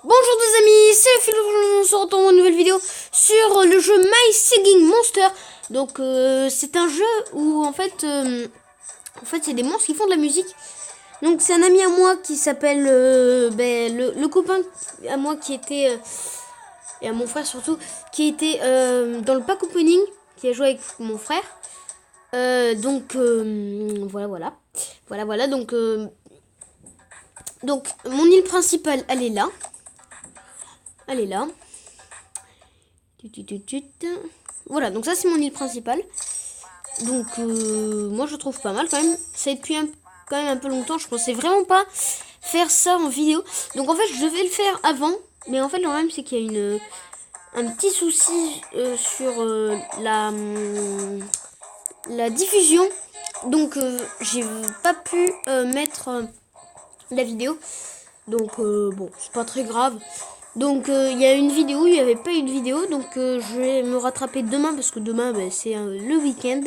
Bonjour des amis, c'est Philo, on se retrouve dans une nouvelle vidéo sur le jeu My Singing Monster. Donc c'est un jeu où en fait c'est des monstres qui font de la musique. Donc c'est un ami à moi qui s'appelle le copain à moi qui était et à mon frère surtout qui était dans le pack opening, qui a joué avec mon frère. Voilà. Donc mon île principale elle est là. Elle est là. Voilà, donc ça c'est mon île principale. Donc moi je trouve pas mal quand même. C'est depuis quand même un peu longtemps. Je pensais vraiment pas faire ça en vidéo. Donc en fait je devais le faire avant. Mais en fait le problème c'est qu'il y a un petit souci sur la diffusion. Donc j'ai pas pu mettre la vidéo. Donc bon, c'est pas très grave. Donc il y a une vidéo, il n'y avait pas eu de vidéo. Donc je vais me rattraper demain parce que demain c'est le week-end.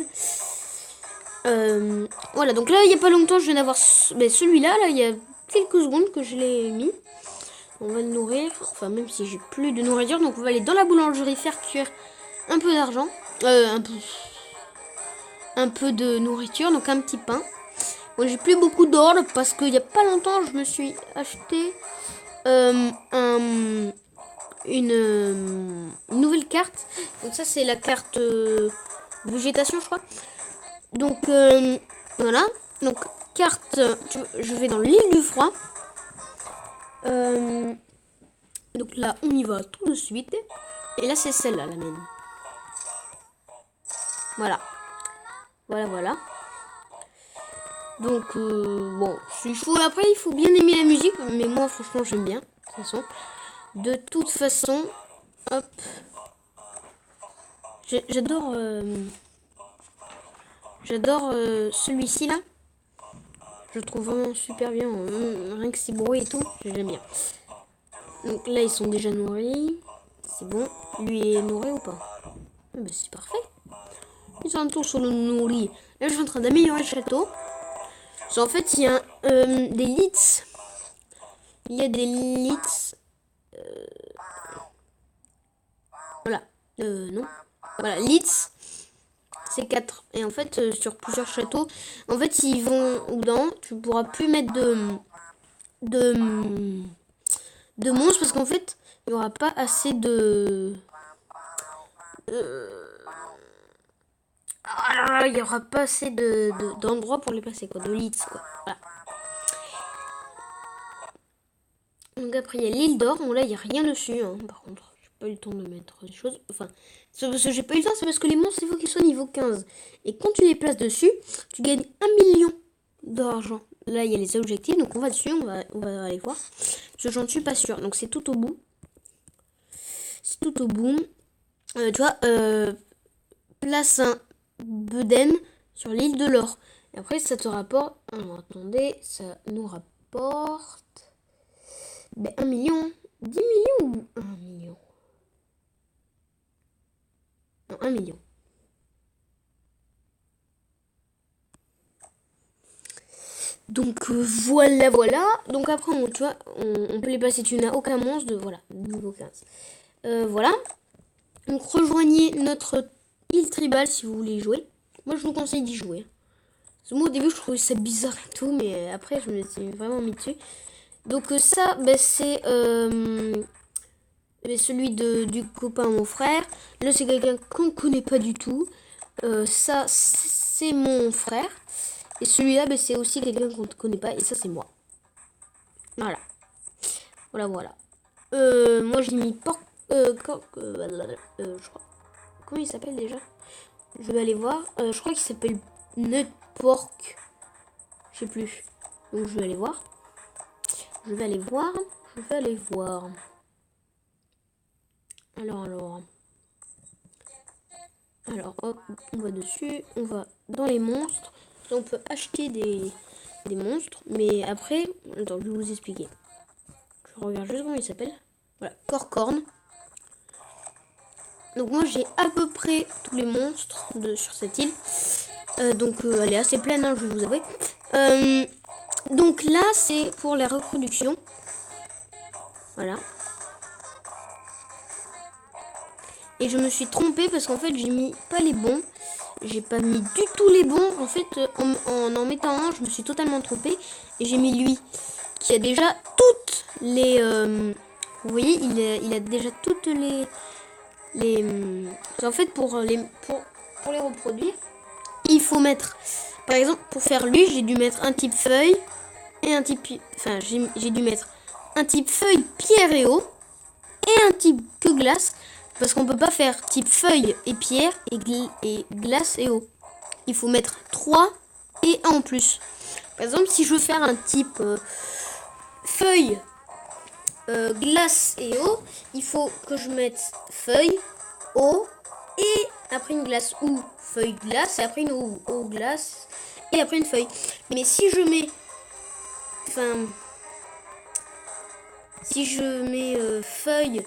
Voilà, donc là il n'y a pas longtemps je viens d'avoir celui-là. Là il y a quelques secondes que je l'ai mis. On va le nourrir, enfin même si j'ai plus de nourriture. Donc on va aller dans la boulangerie faire cuire un peu d'argent. Un peu de nourriture, donc un petit pain. Bon, j'ai plus beaucoup d'or parce qu'il n'y a pas longtemps je me suis acheté une nouvelle carte. Donc ça c'est la carte végétation je crois. Donc voilà. Donc carte, je vais dans l'île du froid. Donc là on y va tout de suite. Et là c'est celle-là la mienne. Voilà. Voilà. Donc bon, après il faut bien aimer la musique, mais moi franchement j'aime bien. De toute façon, hop, j'adore celui-ci là. Je trouve vraiment super bien, rien que ces bruits et tout, j'aime bien. Donc là ils sont déjà nourris, c'est bon. Lui est nourri ou pas? C'est parfait. Ils sont tous sur le nourri. Là je suis en train d'améliorer le château. En fait, il y a des lits. Il y a des lits. Voilà. Non. Voilà, lits. C'est 4. Et en fait, sur plusieurs châteaux, en fait, ils vont dedans. Tu pourras plus mettre de monstres parce qu'en fait, il n'y aura pas assez de. Il n'y aura pas assez d'endroits pour les placer, quoi. De lits, quoi. Voilà. Donc après il y a l'île d'or, bon là il n'y a rien dessus par contre, j'ai pas eu le temps de mettre des choses, enfin, c'est parce que j'ai pas eu le temps, c'est parce que les monstres il faut qu'ils soient niveau 15, et quand tu les places dessus, tu gagnes 1 million d'argent. Là il y a les objectifs, donc on va dessus, on va aller voir, parce que j'en suis pas sûre, donc c'est tout au bout, tu vois, place un Beden sur l'île de l'or, et après ça te rapporte, attendez, ça nous rapporte 1 million, 10 millions ou 1 million? Non, 1 million. Donc voilà. Donc après, tu vois, on peut les placer. Tu n'as aucun monstre de voilà, niveau 15. Voilà. Donc rejoignez notre île tribale si vous voulez y jouer. Moi, je vous conseille d'y jouer. Parce que moi, au début, je trouvais ça bizarre et tout, mais après, je me suis vraiment mis dessus. Donc ça, c'est celui du copain à mon frère. Là c'est quelqu'un qu'on ne connaît pas du tout. Ça c'est mon frère. Et celui-là c'est aussi quelqu'un qu'on ne connaît pas. Et ça c'est moi. Voilà. Moi j'ai mis porc. Je crois. Comment il s'appelle déjà? Je vais aller voir. Je crois qu'il s'appelle Nut Pork. Je sais plus. Donc je vais aller voir. Alors, hop, on va dessus, on va dans les monstres. On peut acheter des monstres, mais après, attends, je vais vous expliquer. Je regarde juste comment il s'appelle. Voilà, Corcorn. Donc moi j'ai à peu près tous les monstres sur cette île. Donc elle est assez pleine, je vais vous avouer. Donc là c'est pour la reproduction. Voilà. Et je me suis trompée parce qu'en fait j'ai mis pas les bons. J'ai pas mis du tout les bons. En fait en mettant un je me suis totalement trompée. Et j'ai mis lui qui a déjà toutes les... vous voyez il a déjà toutes les en fait pour les reproduire. Il faut mettre... Par exemple pour faire lui j'ai dû mettre un type feuille. Et un type... Enfin j'ai dû mettre un type feuille, pierre et eau. Et un type que glace. Parce qu'on peut pas faire type feuille et pierre et glace et eau. Il faut mettre 3 et 1 en plus. Par exemple, si je veux faire un type feuille, glace et eau, il faut que je mette feuille, eau et après une glace ou feuille glace et après une eau glace et après une feuille. Mais si je mets... Enfin... Si je mets feuille...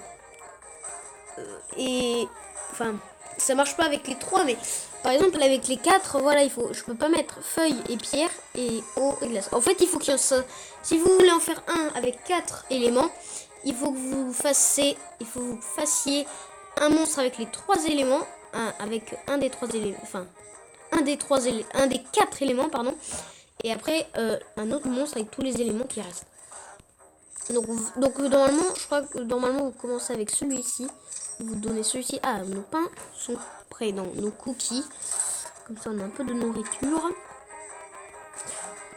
et enfin ça marche pas avec les 3 mais par exemple avec les 4 voilà je peux pas mettre feuille et pierre et eau et glace. En fait il faut qu'il y ait ça. Si vous voulez en faire un avec 4 éléments il faut que vous fassiez un monstre avec les 3 éléments avec un des 3 éléments enfin un des 4 éléments pardon et après un autre monstre avec tous les éléments qui restent. Donc normalement je crois que normalement vous commencez avec celui-ci. Vous donnez celui-ci. Ah, nos pains sont prêts dans nos cookies. Comme ça, on a un peu de nourriture.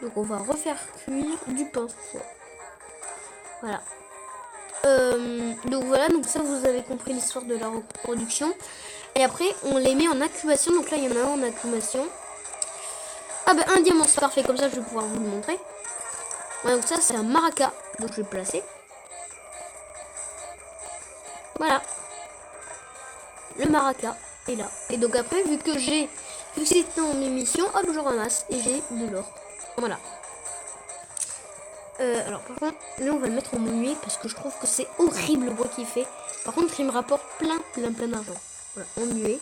Donc, on va refaire cuire du pain. Voilà. Donc, voilà. Donc, ça, vous avez compris l'histoire de la reproduction. Et après, on les met en incubation. Donc, là, il y en a un en incubation. Ah, ben, un diamant, c'est parfait. Comme ça, je vais pouvoir vous le montrer. Voilà, donc, ça, c'est un maraca. Donc, je vais le placer. Voilà. Le maraca est là. Et donc après, vu que c'est dans mes missions, hop, je ramasse et j'ai de l'or. Voilà. Alors par contre, là on va le mettre en muet parce que je trouve que c'est horrible le bois qu'il fait. Par contre, il me rapporte plein d'argent. Voilà, en muet.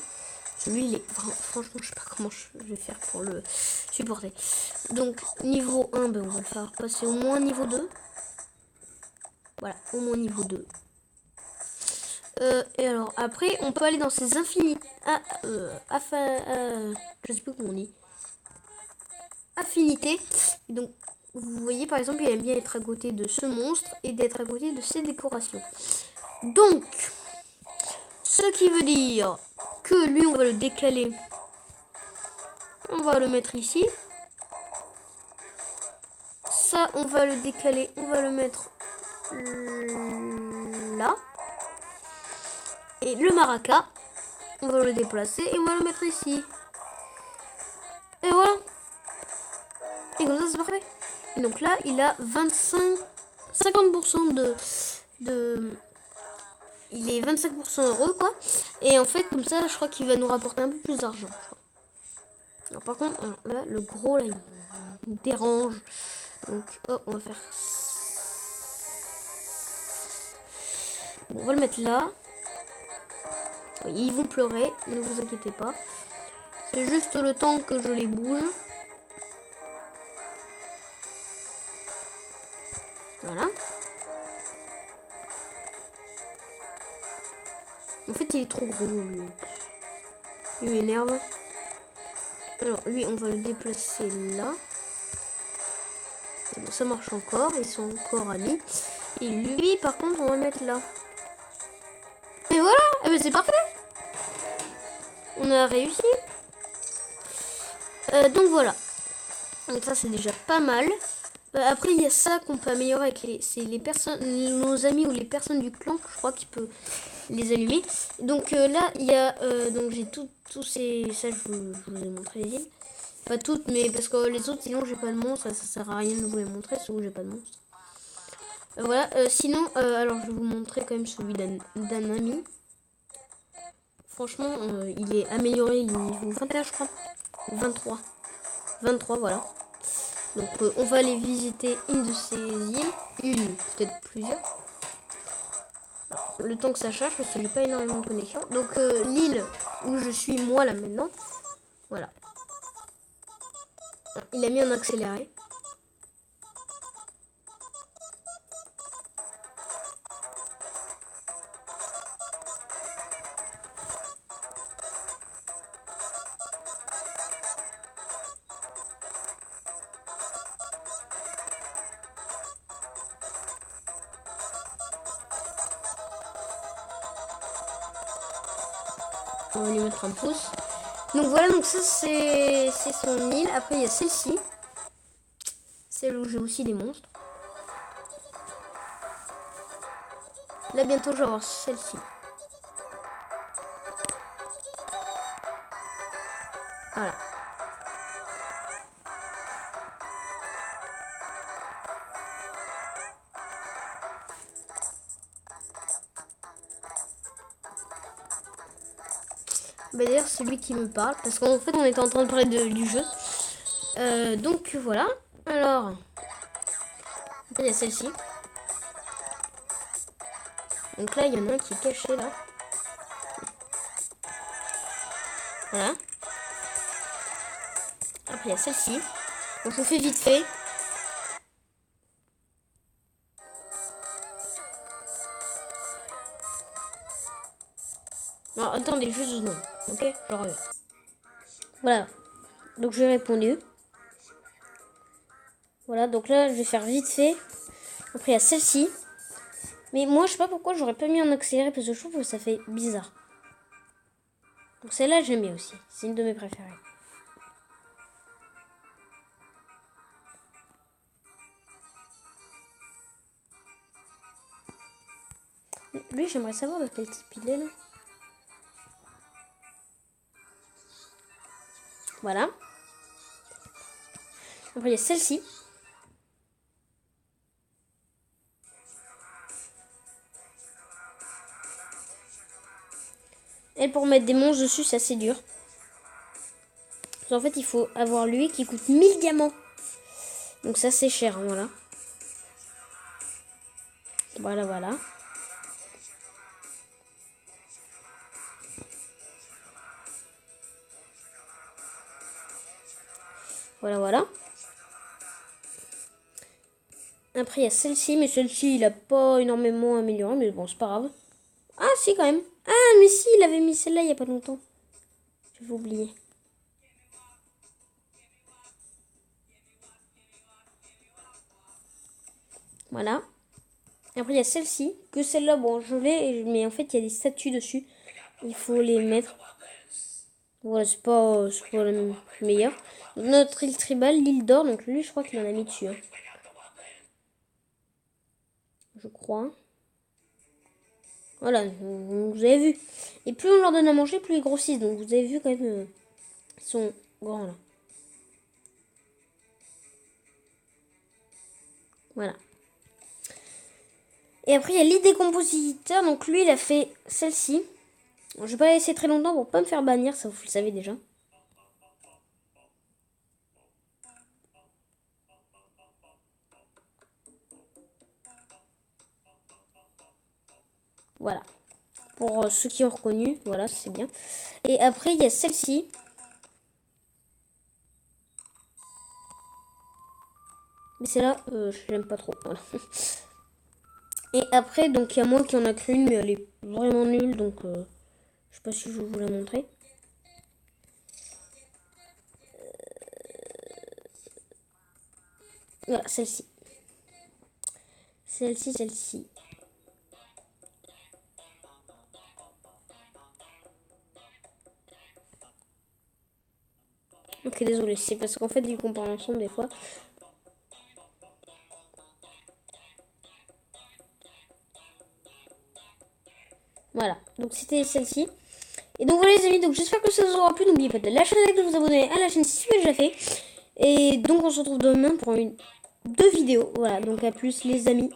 Celui, il est... Franchement, je sais pas comment je vais faire pour le supporter. Donc, niveau 1, ben, on va le faire passer au moins niveau 2. Voilà, au moins niveau 2. Et alors après on peut aller dans ces infinités je sais plus comment on dit affinités. Donc vous voyez par exemple il aime bien être à côté de ce monstre et d'être à côté de ces décorations. Donc ce qui veut dire que lui on va le décaler, on va le mettre ici. Ça on va le décaler, on va le mettre là. Et le maraca, on va le déplacer et on va le mettre ici. Et voilà. Et comme ça, c'est parfait. Et donc là, il a 50% il est 25% heureux, quoi. Et en fait, comme ça, je crois qu'il va nous rapporter un peu plus d'argent. Alors, par contre, là, le gros, là, il dérange. Donc, oh, on va faire... Bon, on va le mettre là. Ils vont pleurer, ne vous inquiétez pas. C'est juste le temps que je les bouge. Voilà. En fait, il est trop gros, lui. Il m'énerve. Alors, lui, on va le déplacer là. Bon, ça marche encore. Ils sont encore amis. Et lui, par contre, on va le mettre là. Et voilà. Eh ben, c'est parfait. On a réussi. Donc, voilà. Donc, ça, c'est déjà pas mal. Après, il y a ça qu'on peut améliorer avec les personnes, nos amis ou les personnes du clan. Je crois qu'il peut les allumer. Donc là, il y a... donc j'ai tous ces... Ça, je vous ai montré les îles. Pas toutes, mais parce que les autres, sinon, j'ai pas de monstre. Ça sert à rien de vous les montrer, sinon j'ai pas de monstre. Voilà. Sinon, alors, je vais vous montrer quand même celui d'un ami. Franchement, il est amélioré. Il est niveau 21, je crois. 23. 23, voilà. Donc, on va aller visiter une de ces îles. Une, peut-être plusieurs. Le temps que ça charge parce que j'ai pas énormément de connexion. Donc l'île où je suis moi là maintenant. Voilà. Il a mis en accéléré. On va lui mettre un pouce. Donc voilà, donc ça c'est son île. Après il y a celle-ci. Celle où j'ai aussi des monstres. Là bientôt je vais avoir celle-ci. Voilà. Bah d'ailleurs c'est lui qui me parle parce qu'en fait on était en train de parler du jeu. Donc voilà. Alors, il y a celle-ci. Donc là il y en a un qui est caché là. Voilà. Après il y a celle-ci. Donc je fais vite fait. Non, attendez, juste non. Ok, je reviens. Voilà. Donc j'ai répondu. Voilà, donc là je vais faire vite fait. Après il y a celle-ci. Mais moi je sais pas pourquoi j'aurais pas mis en accéléré parce que je trouve que ça fait bizarre. Donc celle-là j'aime bien aussi. C'est une de mes préférées. Lui j'aimerais savoir de quel type il est là. Voilà. Après il y a celle-ci. Et pour mettre des monstres dessus c'est assez dur. En fait il faut avoir lui qui coûte 1000 diamants. Donc ça c'est cher, hein, voilà. Voilà, voilà. Voilà, voilà. Après, il y a celle-ci, mais celle-ci, il a pas énormément amélioré, mais bon, c'est pas grave. Ah, si, quand même. Ah, mais si, il avait mis celle-là il y a pas longtemps. J'avais oublié. Voilà. Après, il y a celle-ci. Que celle-là, bon, je l'ai, mais en fait, il y a des statues dessus. Il faut les mettre. Voilà, c'est pas le meilleur. Notre île tribale, l'île d'or. Donc, lui, je crois qu'il en a mis dessus. Hein. Je crois. Voilà, vous avez vu. Et plus on leur donne à manger, plus ils grossissent. Donc, vous avez vu quand même, ils sont grands là. Voilà. Et après, il y a l'idée compositeur. Donc, lui, il a fait celle-ci. Je vais pas la laisser très longtemps pour pas me faire bannir. Ça, vous le savez déjà. Voilà. Pour ceux qui ont reconnu. Voilà, c'est bien. Et après, il y a celle-ci. Mais celle-là, je l'aime pas trop. Voilà. Et après, donc, il y a moi qui en a créé une, mais elle est vraiment nulle. Donc, je sais pas si je vais vous la montrer. Voilà, celle-ci. Celle-ci. Ok, désolé, c'est parce qu'en fait, vu qu'on parle ensemble des fois. Voilà, donc c'était celle-ci. Et donc voilà les amis, donc j'espère que ça vous aura plu. N'oubliez pas de lâcher un like, de vous abonner à la chaîne si ce n'est déjà fait. Et donc on se retrouve demain pour deux vidéos. Voilà, donc à plus les amis.